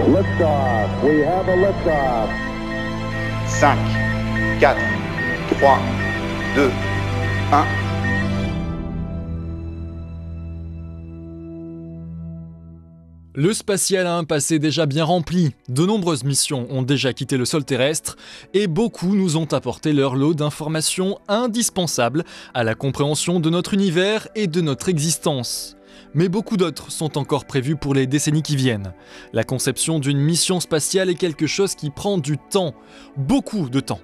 Liftoff. We have a liftoff. 5, 4, 3, 2, 1. Le spatial a un passé déjà bien rempli. De nombreuses missions ont déjà quitté le sol terrestre et beaucoup nous ont apporté leur lot d'informations indispensables à la compréhension de notre univers et de notre existence. Mais beaucoup d'autres sont encore prévus pour les décennies qui viennent. La conception d'une mission spatiale est quelque chose qui prend du temps, beaucoup de temps.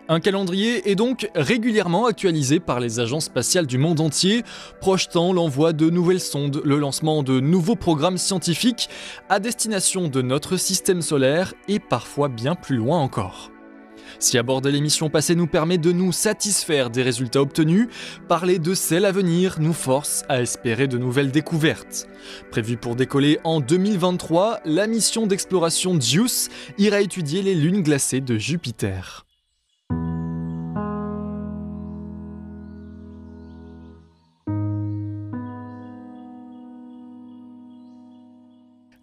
Un calendrier est donc régulièrement actualisé par les agences spatiales du monde entier, projetant l'envoi de nouvelles sondes, le lancement de nouveaux programmes scientifiques à destination de notre système solaire et parfois bien plus loin encore. Si aborder les missions passées nous permet de nous satisfaire des résultats obtenus, parler de celles à venir nous force à espérer de nouvelles découvertes. Prévue pour décoller en 2023, la mission d'exploration JUICE ira étudier les lunes glacées de Jupiter.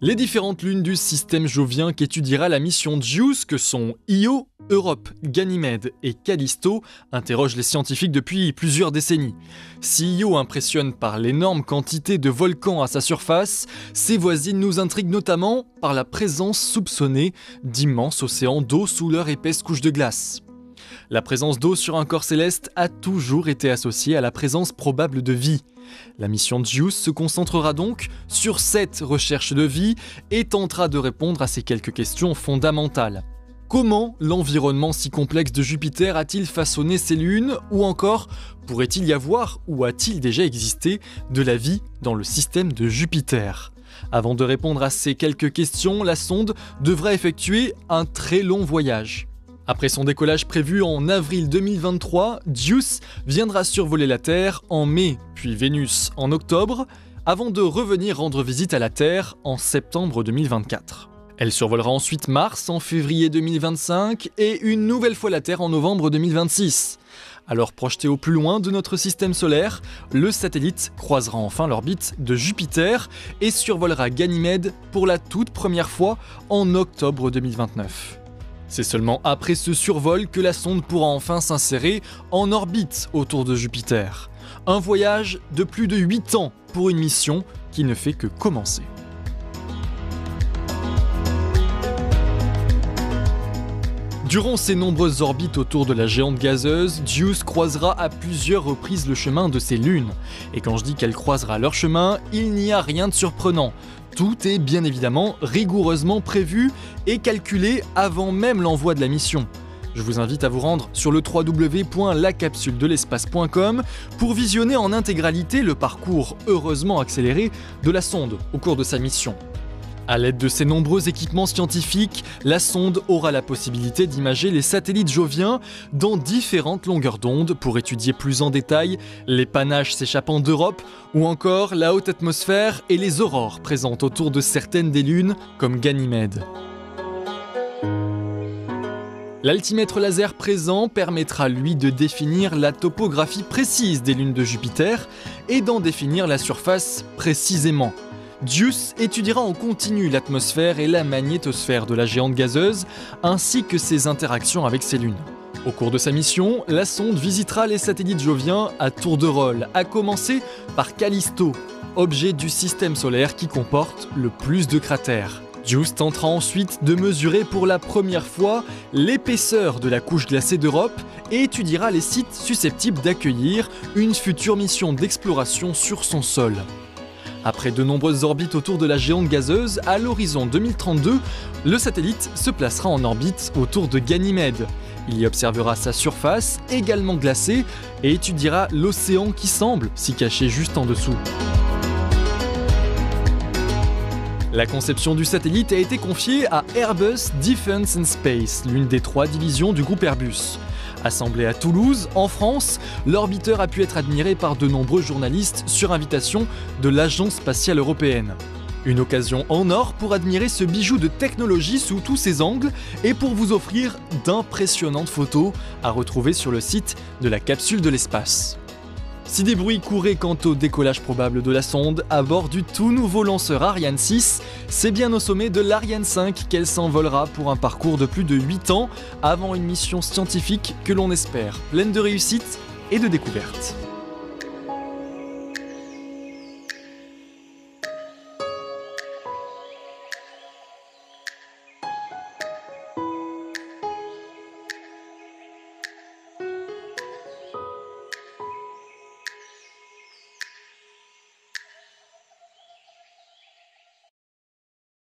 Les différentes lunes du système jovien qu'étudiera la mission JUICE, que sont Io, Europe, Ganymède et Callisto, interrogent les scientifiques depuis plusieurs décennies. Si Io impressionne par l'énorme quantité de volcans à sa surface, ses voisines nous intriguent notamment par la présence soupçonnée d'immenses océans d'eau sous leur épaisse couche de glace. La présence d'eau sur un corps céleste a toujours été associée à la présence probable de vie. La mission JUICE se concentrera donc sur cette recherche de vie et tentera de répondre à ces quelques questions fondamentales. Comment l'environnement si complexe de Jupiter a-t-il façonné ces lunes? Ou encore, pourrait-il y avoir ou a-t-il déjà existé de la vie dans le système de Jupiter? Avant de répondre à ces quelques questions, la sonde devra effectuer un très long voyage. Après son décollage prévu en avril 2023, JUICE viendra survoler la Terre en mai, puis Vénus en octobre, avant de revenir rendre visite à la Terre en septembre 2024. Elle survolera ensuite Mars en février 2025 et une nouvelle fois la Terre en novembre 2026. Alors projeté au plus loin de notre système solaire, le satellite croisera enfin l'orbite de Jupiter et survolera Ganymède pour la toute première fois en octobre 2029. C'est seulement après ce survol que la sonde pourra enfin s'insérer en orbite autour de Jupiter. Un voyage de plus de 8 ans pour une mission qui ne fait que commencer. Durant ses nombreuses orbites autour de la géante gazeuse, JUICE croisera à plusieurs reprises le chemin de ses lunes. Et quand je dis qu'elle croisera leur chemin, il n'y a rien de surprenant. Tout est bien évidemment rigoureusement prévu et calculé avant même l'envoi de la mission. Je vous invite à vous rendre sur le www.lacapsuledelespace.com pour visionner en intégralité le parcours heureusement accéléré de la sonde au cours de sa mission. À l'aide de ses nombreux équipements scientifiques, la sonde aura la possibilité d'imager les satellites joviens dans différentes longueurs d'onde pour étudier plus en détail les panaches s'échappant d'Europe ou encore la haute atmosphère et les aurores présentes autour de certaines des lunes comme Ganymède. L'altimètre laser présent permettra lui de définir la topographie précise des lunes de Jupiter et d'en définir la surface précisément. JUICE étudiera en continu l'atmosphère et la magnétosphère de la géante gazeuse, ainsi que ses interactions avec ses lunes. Au cours de sa mission, la sonde visitera les satellites joviens à tour de rôle, à commencer par Callisto, objet du système solaire qui comporte le plus de cratères. JUICE tentera ensuite de mesurer pour la première fois l'épaisseur de la couche glacée d'Europe et étudiera les sites susceptibles d'accueillir une future mission d'exploration sur son sol. Après de nombreuses orbites autour de la géante gazeuse, à l'horizon 2032, le satellite se placera en orbite autour de Ganymède. Il y observera sa surface, également glacée, et étudiera l'océan qui semble s'y cacher juste en dessous. La conception du satellite a été confiée à Airbus Defence and Space, l'une des 3 divisions du groupe Airbus. Assemblé à Toulouse, en France, l'orbiteur a pu être admiré par de nombreux journalistes sur invitation de l'Agence spatiale européenne. Une occasion en or pour admirer ce bijou de technologie sous tous ses angles et pour vous offrir d'impressionnantes photos à retrouver sur le site de la capsule de l'espace. Si des bruits couraient quant au décollage probable de la sonde à bord du tout nouveau lanceur Ariane 6, c'est bien au sommet de l'Ariane 5 qu'elle s'envolera pour un parcours de plus de 8 ans avant une mission scientifique que l'on espère pleine de réussite et de découvertes.